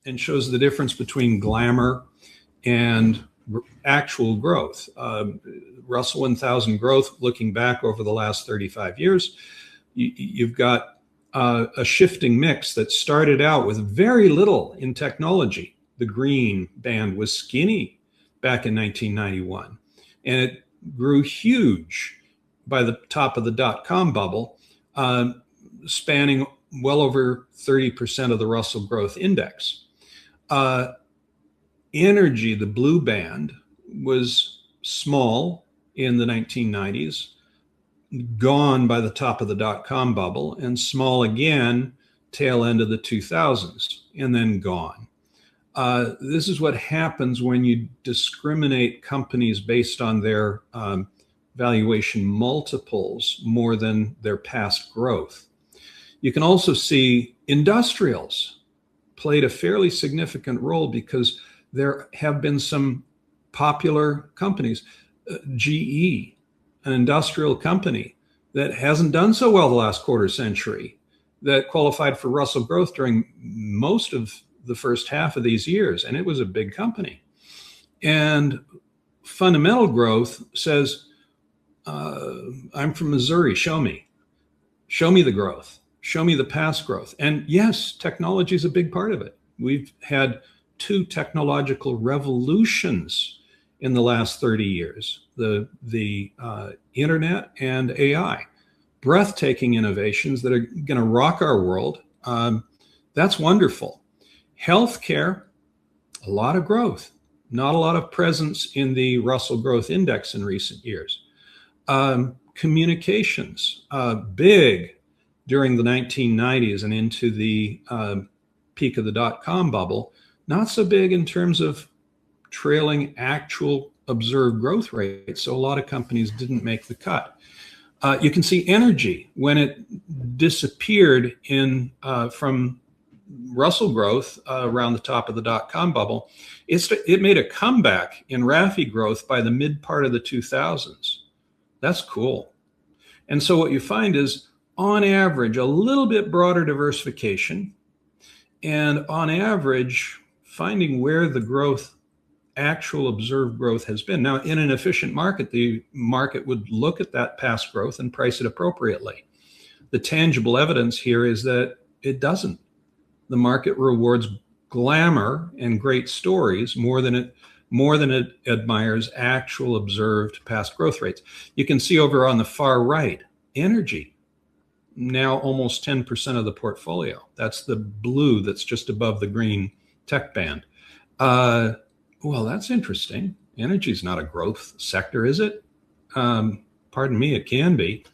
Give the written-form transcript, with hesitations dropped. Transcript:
and shows the difference between glamour and actual growth. Russell 1000 growth, looking back over the last 35 years, you've got a shifting mix that started out with very little in technology. The green band was skinny back in 1991, and it grew huge by the top of the dot-com bubble, spanning well over 30% of the Russell Growth Index. Energy, the blue band, was small in the 1990s, gone by the top of the dot-com bubble, and small again tail end of the 2000s, and then gone. This is what happens when you discriminate companies based on their valuation multiples more than their past growth. You can also see industrials played a fairly significant role because there have been some popular companies. GE, an industrial company that hasn't done so well the last quarter century, that qualified for Russell Growth during most of the first half of these years, and it was a big company. And fundamental growth says, I'm from Missouri, show me the growth, show me the past growth. And yes, technology is a big part of it. We've had 2 technological revolutions in the last 30 years, the internet and AI, breathtaking innovations that are going to rock our world. That's wonderful. Healthcare, a lot of growth, not a lot of presence in the Russell Growth Index in recent years. Communications, big during the 1990s and into the peak of the dot-com bubble, not so big in terms of trailing actual observed growth rates. So a lot of companies didn't make the cut. You can see energy, when it disappeared from Russell growth around the top of the dot-com bubble, it made a comeback in RAFI growth by the mid part of the 2000s. That's cool. And so what you find is, on average, a little bit broader diversification, and on average, finding where the growth, actual observed growth, has been. Now, in an efficient market, the market would look at that past growth and price it appropriately. The tangible evidence here is that it doesn't. The market rewards glamour and great stories more than it admires actual observed past growth rates. You can see over on the far right, energy, now almost 10% of the portfolio. That's the blue that's just above the green tech band. Well, that's interesting. Energy is not a growth sector, is it? Pardon me, it can be.